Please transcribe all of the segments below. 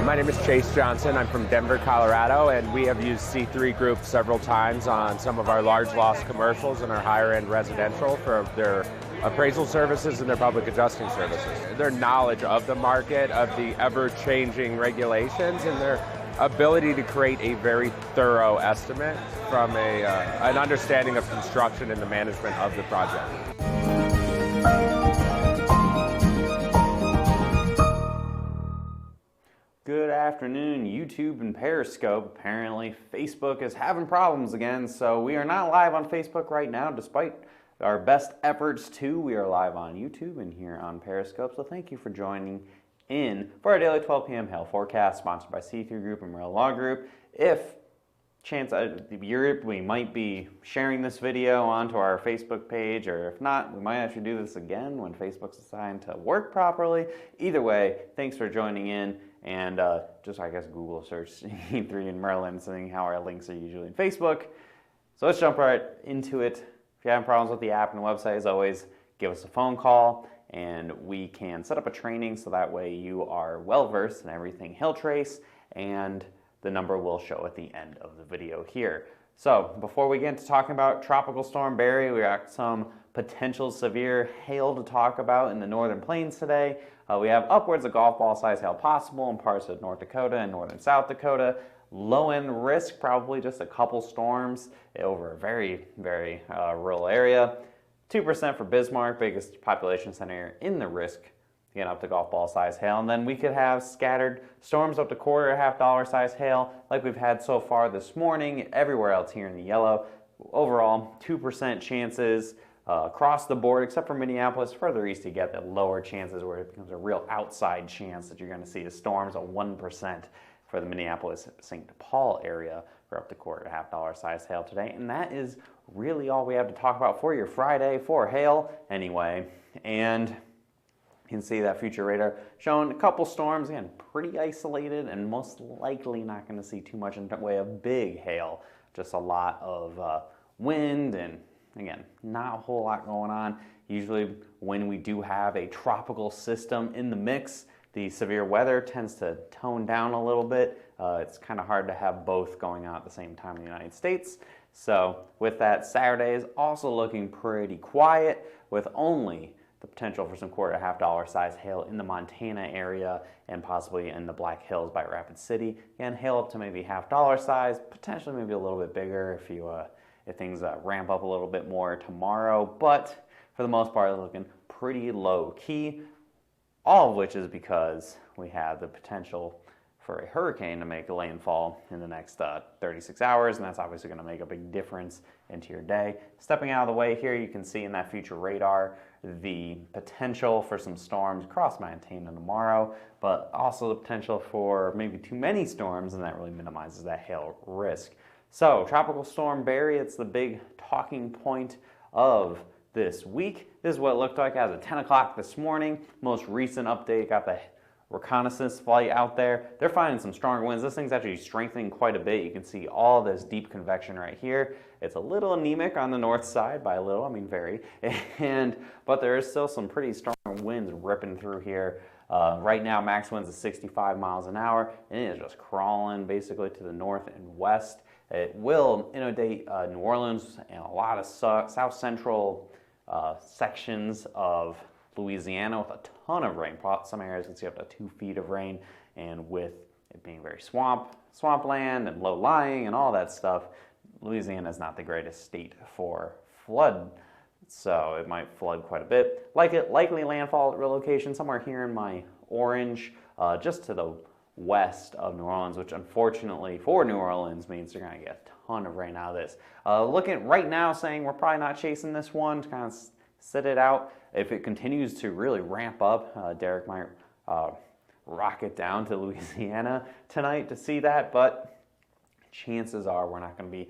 My name is Chase Johnson. I'm from Denver, Colorado, and we have used C3 Group several times on some of our large loss commercials and our higher end residential for their appraisal services and their public adjusting services. Their knowledge of the market, of the ever-changing regulations, and their ability to create a very thorough estimate from an understanding of construction and the management of the project. Good afternoon, YouTube and Periscope. Apparently, Facebook is having problems again, so we are not live on Facebook right now, despite our best efforts to. We are live on YouTube and here on Periscope, so thank you for joining in for our daily 12 p.m. hail forecast, sponsored by C3 Group and Merrill Law Group. If chance we might be sharing this video onto our Facebook page, or if not, we might actually do this again when Facebook's assigned to work properly. Either way, thanks for joining in. And just, I guess, Google search C3 and Merlin, seeing how our links are usually in Facebook. So let's jump right into it. If you have problems with the app and the website, as always, give us a phone call and we can set up a training so that way you are well-versed in everything hail trace, and the number will show at the end of the video here. So before we get into talking about Tropical Storm Barry, we got some potential severe hail to talk about in the northern plains today. We have upwards of golf ball size hail possible in parts of North Dakota and northern South Dakota. Low end risk, probably just a couple storms over a very, very rural area. 2% for Bismarck, biggest population center in the risk, again up to golf ball size hail. And then we could have scattered storms up to $0.25 size hail like we've had so far this morning, everywhere else here in the yellow. Overall, 2% chances across the board, except for Minneapolis. Further east you get the lower chances where it becomes a real outside chance that you're going to see the storms, a 1% for the Minneapolis-St. Paul area for up to $0.25 size hail today. And that is really all we have to talk about for your Friday for hail anyway. And you can see that future radar showing a couple storms, again, pretty isolated and most likely not going to see too much in the way of big hail. Just a lot of wind and, again, not a whole lot going on. Usually when we do have a tropical system in the mix, the severe weather tends to tone down a little bit. It's kind of hard to have both going on at the same time in the United States. So with that, Saturday is also looking pretty quiet, with only the potential for some $0.25 size hail in the Montana area and possibly in the Black Hills by Rapid City. Again, hail up to maybe $0.50 size, potentially maybe a little bit bigger if things ramp up a little bit more tomorrow. But for the most part, looking pretty low key. All of which is because we have the potential for a hurricane to make a landfall in the next 36 hours, and that's obviously going to make a big difference into your day. Stepping out of the way here, you can see in that future radar the potential for some storms across Montana tomorrow, but also the potential for maybe too many storms, and that really minimizes that hail risk. So, Tropical Storm Barry, it's the big talking point of this week. This is what it looked like as of 10 o'clock this morning. Most recent update, got the reconnaissance flight out there. They're finding some stronger winds. This thing's actually strengthening quite a bit. You can see all this deep convection right here. It's a little anemic on the north side, by a little, I mean very, but there is still some pretty strong winds ripping through here. Right now, max winds is 65 miles an hour, and it is just crawling basically to the north and west. It will inundate New Orleans and a lot of south central sections of Louisiana with a ton of rain. Some areas can see up to 2 feet of rain, and with it being very swampland and low-lying and all that stuff, Louisiana is not the greatest state for flood, so it might flood quite a bit. Likely landfall at real location somewhere here in my orange, just to the west of New Orleans, which unfortunately for New Orleans means they're going to get a ton of rain out of this. Looking right now, saying we're probably not chasing this one, to kind of sit it out. If it continues to really ramp up, Derek might rocket down to Louisiana tonight to see that, but chances are we're not going to be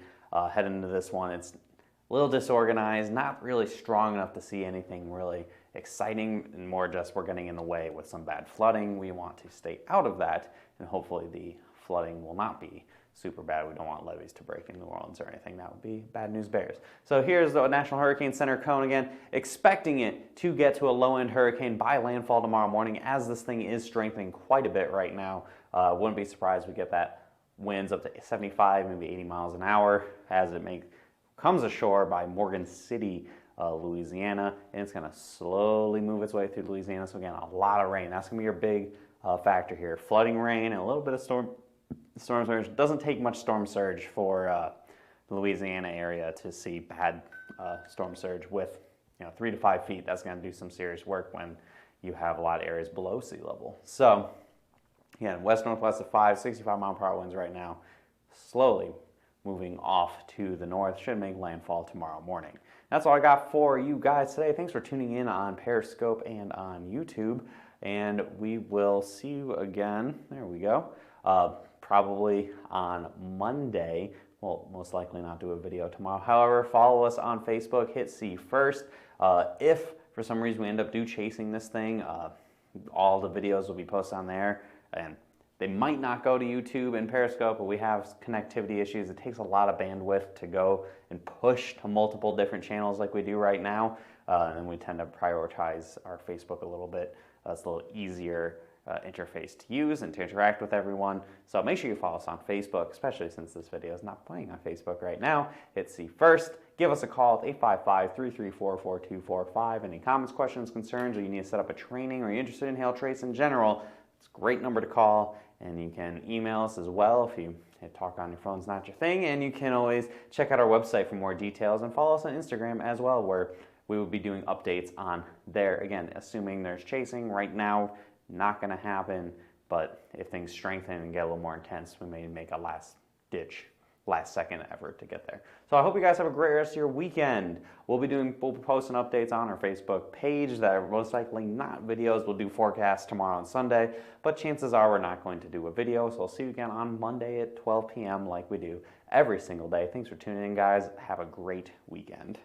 heading into this one. It's a little disorganized, not really strong enough to see anything really exciting, and more just we're getting in the way with some bad flooding. We want to stay out of that, and hopefully the flooding will not be super bad. We don't want levees to break in New Orleans or anything. That would be bad news bears. So here's the National Hurricane Center cone again, expecting it to get to a low-end hurricane by landfall tomorrow morning, as this thing is strengthening quite a bit right now. Wouldn't be surprised we get that winds up to 75, maybe 80 miles an hour as it comes ashore by Morgan City, Louisiana, and it's going to slowly move its way through Louisiana. So again, a lot of rain. That's going to be your big factor here. Flooding rain and a little bit of storm surge. Doesn't take much storm surge for the Louisiana area to see bad storm surge with 3 to 5 feet. That's going to do some serious work when you have a lot of areas below sea level. So again, west-northwest of 65 mile per hour winds right now, slowly moving off to the north. Should make landfall tomorrow morning. That's all I got for you guys today. Thanks for tuning in on Periscope and on YouTube. And we will see you again. There we go. Probably on Monday. We'll most likely not do a video tomorrow. However, follow us on Facebook. Hit see first. If for some reason we end up chasing this thing, all the videos will be posted on there. And they might not go to YouTube and Periscope, but we have connectivity issues. It takes a lot of bandwidth to go and push to multiple different channels like we do right now. And we tend to prioritize our Facebook a little bit. It's a little easier interface to use and to interact with everyone. So make sure you follow us on Facebook, especially since this video is not playing on Facebook right now. Hit see first. Give us a call at 855-334-4245. Any comments, questions, concerns, or you need to set up a training, or you're interested in hail trace in general, it's a great number to call. And you can email us as well if you talk on your phone's not your thing. And you can always check out our website for more details, and follow us on Instagram as well, where we will be doing updates on there. Again, assuming there's chasing right now, not going to happen. But if things strengthen and get a little more intense, we may make a last second effort to get there. So I hope you guys have a great rest of your weekend. We'll be posting updates on our Facebook page that are most likely not videos. We'll do forecasts tomorrow and Sunday, but chances are we're not going to do a video. So I'll see you again on Monday at 12 p.m. like we do every single day. Thanks for tuning in, guys. Have a great weekend.